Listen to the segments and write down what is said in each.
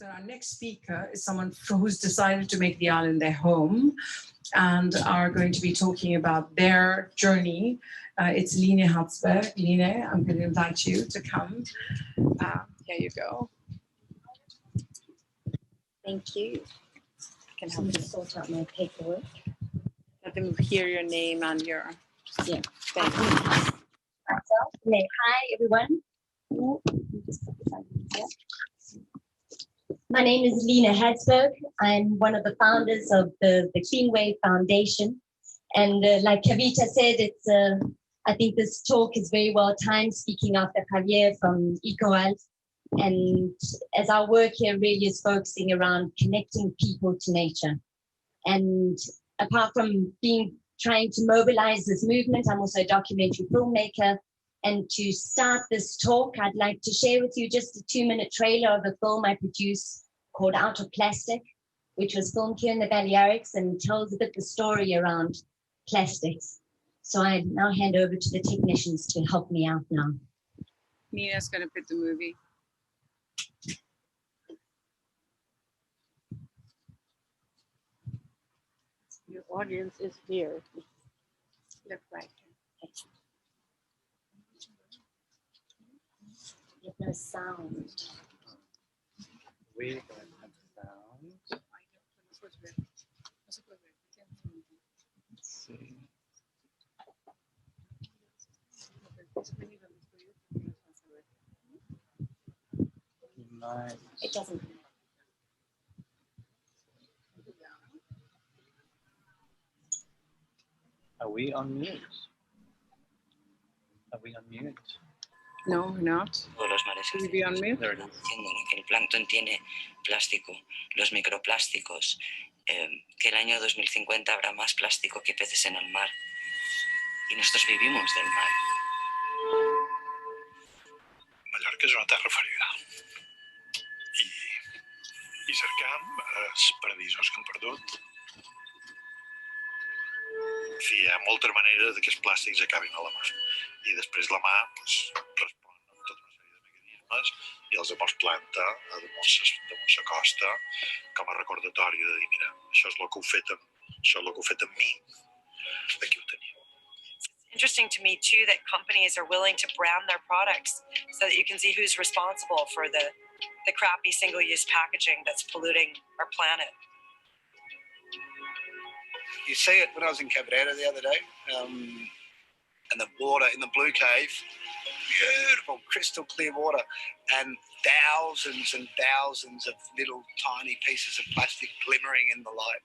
So our next speaker is someone who's decided to make the island their home and are going to be talking about their journey. It's Line Hadsbjerg. Line, I'm going to invite you to come. Here you go. Thank you. I can help you sort out my paperwork. Let them hear your name and your... Yeah. Thank you. Hi, everyone. My name is Line Hadsbjerg. I'm one of the founders of the Cleanwave Foundation. And like Kavita said, it's I think this talk is very well timed, speaking after Javier from EcoAlt. And as our work here really is focusing around connecting people to nature. And apart from trying to mobilize this movement, I'm also a documentary filmmaker. And to start this talk, I'd like to share with you just a 2-minute trailer of a film I produced called Out of Plastic, which was filmed here in the Balearics and tells a bit the story around plastics. So I now hand over to the technicians to help me out now. Nina's going to put the movie. Your audience is here. Look right. There's no sound. We don't have sound. Let's see. Nice. It doesn't. Are we on mute? Are we on mute? No, we're not. Los mares Should we be on mute? There it is. diciendo, ¿no? Que el plancton tiene plástico, los microplásticos, que el año 2050 habrá más plástico que peces en el mar. Y nosotros vivimos del mar. Mallorca és una terra ferida i cercam els paradisos que hem perdut. En fi, hi ha moltes maneres que els plàstics acabin a la mar i després la mar respon amb tota una sèrie de mecanismes i els llavors planta damunt la costa com a recordatori de dir, mira, això és el que heu fet amb mi, aquí ho teniu. Interesting to me too that companies are willing to brand their products so that you can see who's responsible for the crappy single-use packaging that's polluting our planet. You see it when I was in Cabrera the other day, and the water in the Blue Cave, beautiful crystal clear water, and thousands and thousands of little tiny pieces of plastic glimmering in the light.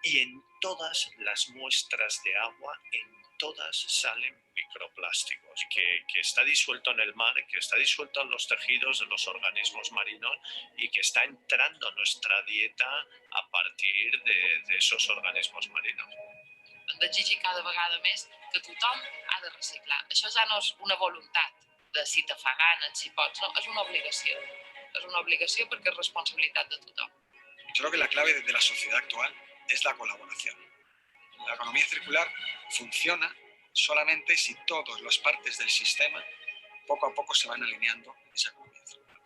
Y en todas las muestras de agua, en todas salen microplásticos, que está disuelto en el mar, que está disuelto en los tejidos de los organismos marinos y que está entrando en nuestra dieta a partir de esos organismos marinos. Hem d'exigir cada vegada més que tothom ha de reciclar. Això ja no és una voluntat de si te fa gana, si pots, no, és una obligació. És una obligació perquè és responsabilitat de tothom. Yo creo que la clave de la sociedad actual es la colaboración. La economía circular funciona solamente si todas las partes del sistema poco a poco se van alineando en esa economía circular.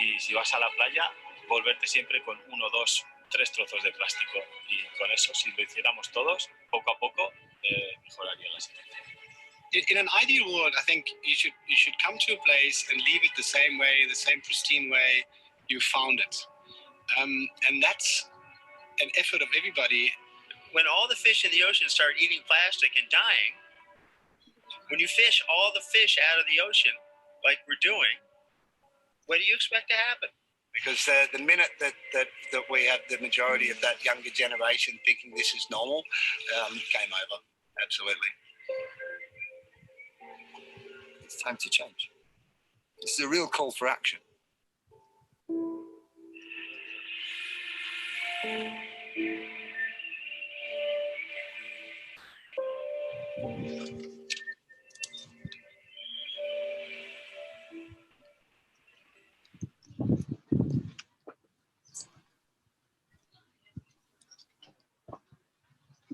Y si vas a la playa, volverte siempre con 1, 2, 3 trozos de plástico. Y con eso, si lo hiciéramos todos, poco a poco, mejoraría la situación. In an ideal world, I think you should come to a place and leave it the same way, the same pristine way you found it. And that's an effort of everybody. When all the fish in the ocean start eating plastic and dying, when you fish all the fish out of the ocean, like we're doing, what do you expect to happen? Because the minute that we have the majority of that younger generation thinking this is normal, game over. Absolutely. It's time to change. This is a real call for action.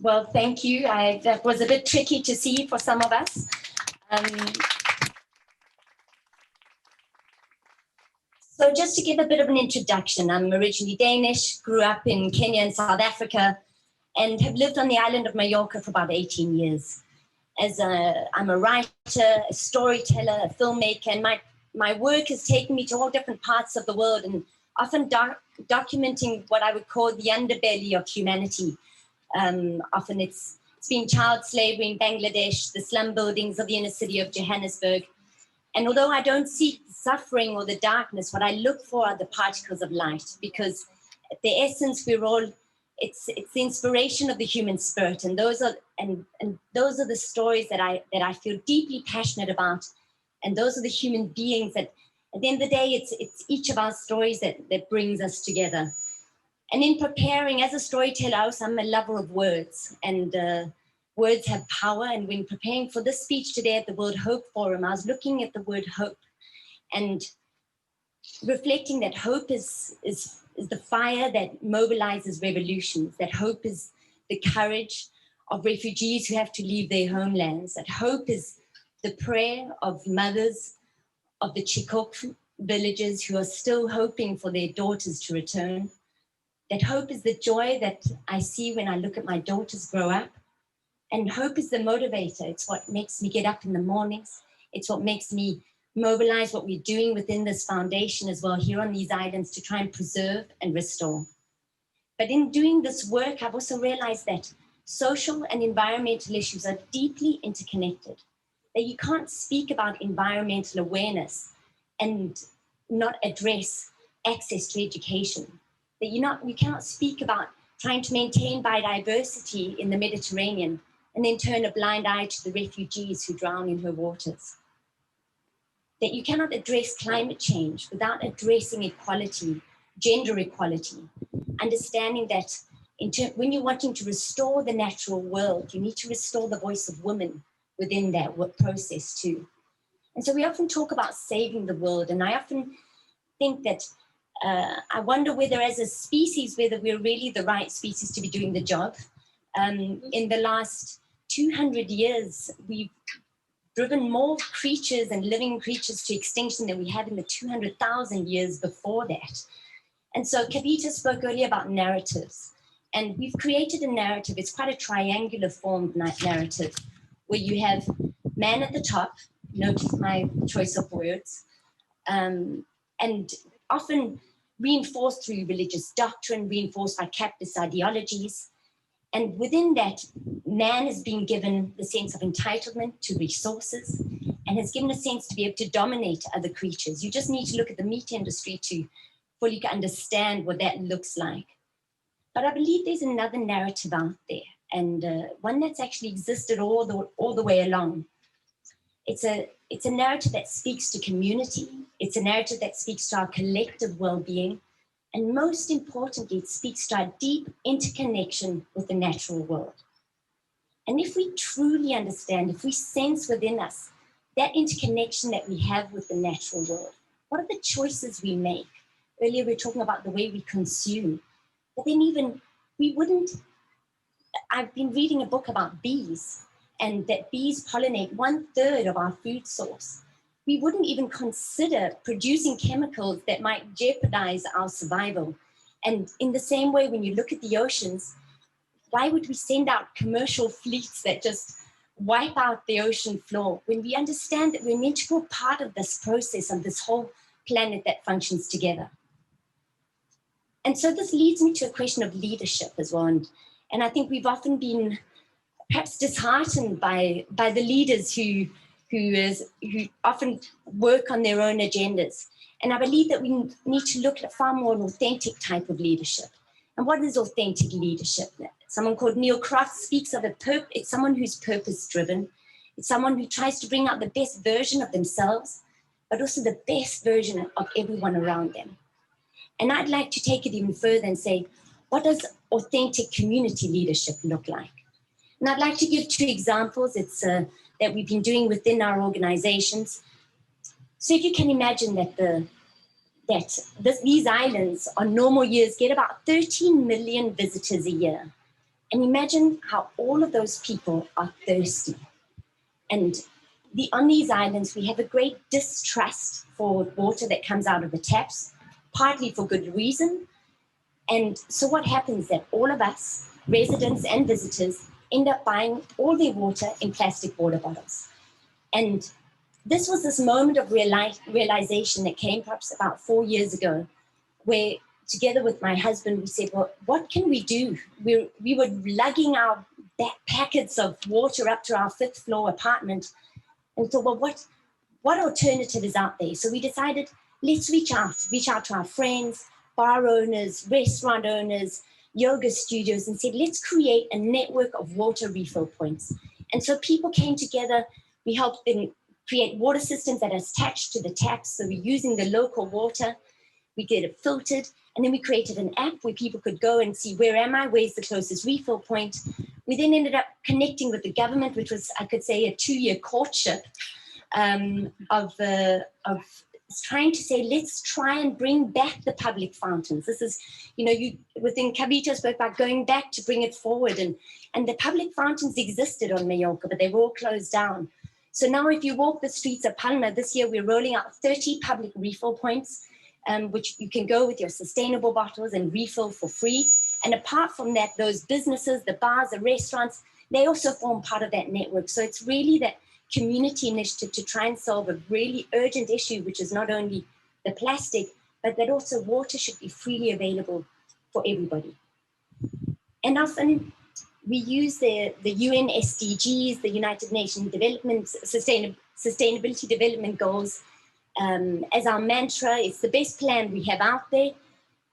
Well, thank you. That was a bit tricky to see for some of us. So just to give a bit of an introduction, I'm originally Danish, grew up in Kenya and South Africa, and have lived on the island of Mallorca for about 18 years. I'm a writer, a storyteller, a filmmaker, and my work has taken me to all different parts of the world, and often documenting what I would call the underbelly of humanity. Often it's been child slavery in Bangladesh, the slum buildings of the inner city of Johannesburg. And although I don't seek the suffering or the darkness, what I look for are the particles of light, because at the essence, it's the inspiration of the human spirit. And those are the stories that I feel deeply passionate about. And those are the human beings that, at the end of the day, it's each of our stories that brings us together. And in preparing, as a storyteller, also, I'm a lover of words, and words have power. And when preparing for this speech today at the World Hope Forum, I was looking at the word hope and reflecting that hope is the fire that mobilizes revolutions, that hope is the courage of refugees who have to leave their homelands, that hope is the prayer of mothers of the Chikok villages who are still hoping for their daughters to return, that hope is the joy that I see when I look at my daughters grow up. And hope is the motivator. It's what makes me get up in the mornings. It's what makes me mobilize what we're doing within this foundation as well here on these islands to try and preserve and restore. But in doing this work, I've also realized that social and environmental issues are deeply interconnected, that you can't speak about environmental awareness and not address access to education, that you cannot speak about trying to maintain biodiversity in the Mediterranean and then turn a blind eye to the refugees who drown in her waters. That you cannot address climate change without addressing equality, gender equality, understanding that when you're wanting to restore the natural world, you need to restore the voice of women within that process too. And so we often talk about saving the world, and I often think that I wonder whether as a species, whether we're really the right species to be doing the job. In the last 200 years, we've driven more creatures and living creatures to extinction than we have in the 200,000 years before that. And so Kavita spoke earlier about narratives, and we've created a narrative. It's quite a triangular formed narrative where you have man at the top, notice my choice of words, and often reinforced through religious doctrine, reinforced by capitalist ideologies. And within that, man has been given the sense of entitlement to resources and has given a sense to be able to dominate other creatures. You just need to look at the meat industry to fully understand what that looks like. But I believe there's another narrative out there, and one that's actually existed all the way along. It's a narrative that speaks to community. It's a narrative that speaks to our collective well-being. And most importantly, it speaks to our deep interconnection with the natural world. And if we truly understand, if we sense within us that interconnection that we have with the natural world, what are the choices we make? Earlier, we were talking about the way we consume. But then I've been reading a book about bees, and that bees pollinate 1/3 of our food source. We wouldn't even consider producing chemicals that might jeopardize our survival. And in the same way, when you look at the oceans, why would we send out commercial fleets that just wipe out the ocean floor when we understand that we're meant to be part of this process of this whole planet that functions together? And so this leads me to a question of leadership as well. And I think we've often been perhaps disheartened by the leaders who often work on their own agendas. And I believe that we need to look at far more an authentic type of leadership. And what is authentic leadership? Someone called Neil Croft speaks of it's someone who's purpose-driven. It's someone who tries to bring out the best version of themselves, but also the best version of everyone around them. And I'd like to take it even further and say, what does authentic community leadership look like? And I'd like to give 2 examples that we've been doing within our organizations. So if you can imagine that these islands on normal years get about 13 million visitors a year. And imagine how all of those people are thirsty. And on these islands, we have a great distrust for water that comes out of the taps, partly for good reason. And so what happens is that all of us, residents and visitors, end up buying all their water in plastic water bottles. And this was this moment of realization that came perhaps about 4 years ago, where together with my husband, we said, well, what can we do? We were lugging our packets of water up to our 5th floor apartment, and we thought, well, what alternative is out there? So we decided, let's reach out to our friends, bar owners, restaurant owners, yoga studios, and said, let's create a network of water refill points. And so people came together. We helped them create water systems that are attached to the taps. So we're using the local water. We get it filtered. And then we created an app where people could go and see, where am I? Where's the closest refill point? We then ended up connecting with the government, which was, I could say, a 2-year courtship of trying to say, let's try and bring back the public fountains. This is, within Kavita spoke about going back to bring it forward. And the public fountains existed on Mallorca, but they were all closed down. So now if you walk the streets of Palma, this year we're rolling out 30 public refill points, which you can go with your sustainable bottles and refill for free. And apart from that, those businesses, the bars, the restaurants, they also form part of that network. So it's really that community initiative to try and solve a really urgent issue, which is not only the plastic, but that also water should be freely available for everybody. And often we use the UN SDGs, the United Nations Sustainability Development Goals, as our mantra. It's the best plan we have out there.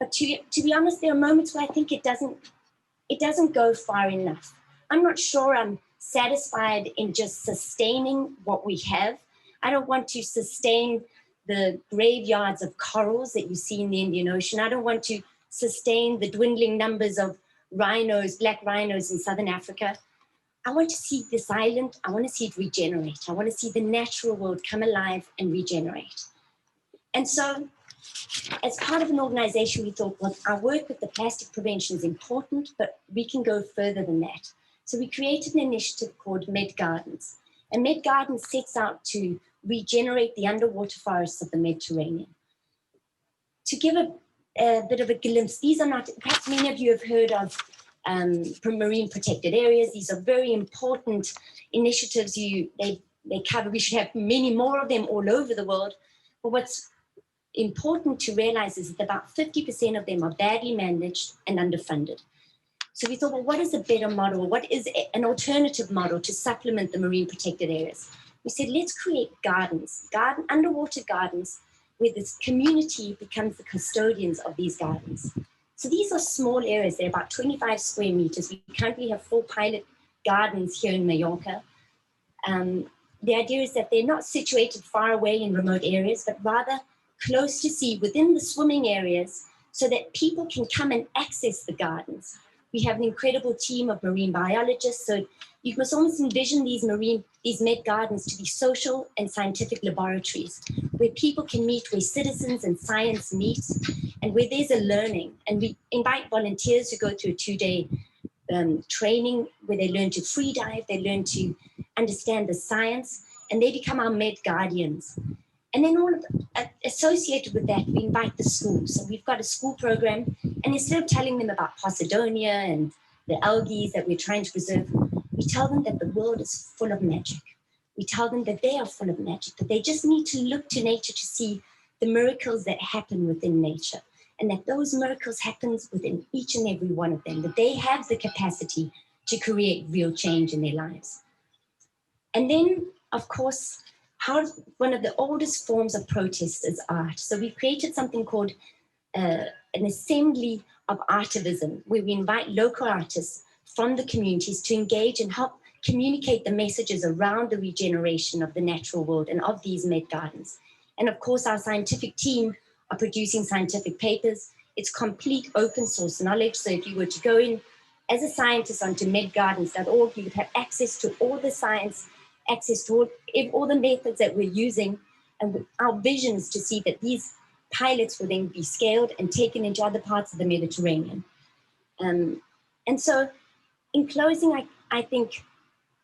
But to be honest, there are moments where I think it doesn't go far enough. I'm not sure I'm satisfied in just sustaining what we have. I don't want to sustain the graveyards of corals that you see in the Indian Ocean. I don't want to sustain the dwindling numbers of rhinos, black rhinos in Southern Africa. I want to see this island, I want to see it regenerate. I want to see the natural world come alive and regenerate. And so as part of an organization, we thought, well, our work with the plastic prevention is important, but we can go further than that. So we created an initiative called Med Gardens. And Med Gardens sets out to regenerate the underwater forests of the Mediterranean. To give a bit of a glimpse, these are not, perhaps many of you have heard of marine protected areas. These are very important initiatives they cover. We should have many more of them all over the world. But what's important to realize is that about 50% of them are badly managed and underfunded. So we thought, well, what is a better model? What is an alternative model to supplement the marine protected areas? We said, let's create gardens, underwater gardens, where this community becomes the custodians of these gardens. So these are small areas. They're about 25 square meters. We currently have 4 pilot gardens here in Mallorca. The idea is that they're not situated far away in remote areas, but rather close to sea within the swimming areas so that people can come and access the gardens. We have an incredible team of marine biologists. So you must almost envision these Med Gardens to be social and scientific laboratories where people can meet, where citizens and science meet, and where there's a learning. And we invite volunteers to go through a 2-day training where they learn to free dive, they learn to understand the science, and they become our Med Guardians. And then associated with that, we invite the schools. So we've got a school program, and instead of telling them about Posidonia and the algae that we're trying to preserve, we tell them that the world is full of magic. We tell them that they are full of magic, that they just need to look to nature to see the miracles that happen within nature, and that those miracles happen within each and every one of them, that they have the capacity to create real change in their lives. And then, of course, one of the oldest forms of protest is art. So we've created something called an assembly of artivism, where we invite local artists from the communities to engage and help communicate the messages around the regeneration of the natural world and of these Med Gardens. And of course, our scientific team are producing scientific papers. It's complete open source knowledge. So if you were to go in as a scientist onto medgardens.org, you would have access to all the science, access to all the methods that we're using. And our vision is to see that these pilots will then be scaled and taken into other parts of the Mediterranean. And so in closing, I think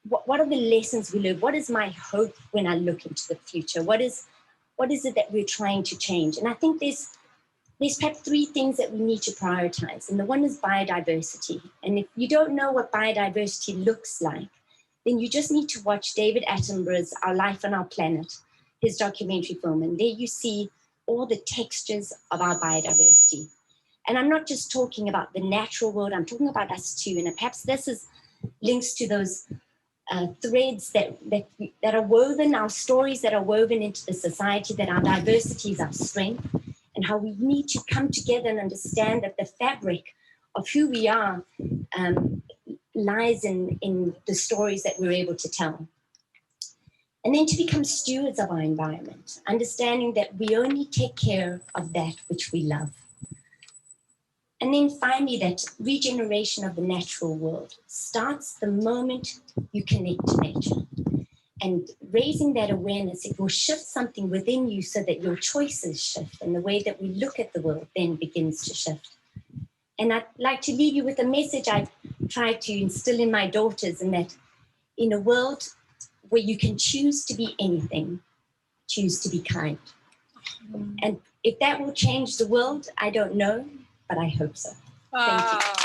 what are the lessons we learn? What is my hope when I look into the future? What is it that we're trying to change? And I think there's perhaps 3 things that we need to prioritize. And the one is biodiversity. And if you don't know what biodiversity looks like, then you just need to watch David Attenborough's Our Life on Our Planet, his documentary film. And there you see all the textures of our biodiversity. And I'm not just talking about the natural world, I'm talking about us too. And perhaps this is links to those threads that are woven, our stories that are woven into the society, that our diversity is our strength, and how we need to come together and understand that the fabric of who we are lies in the stories that we're able to tell. And then to become stewards of our environment, understanding that we only take care of that which we love. And then finally, that regeneration of the natural world starts the moment you connect to nature. And raising that awareness, it will shift something within you so that your choices shift and the way that we look at the world then begins to shift. And I'd like to leave you with a message I try to instill in my daughters, in that in a world where you can choose to be anything, choose to be kind. And if that will change the world, I don't know, but I hope so. Thank you.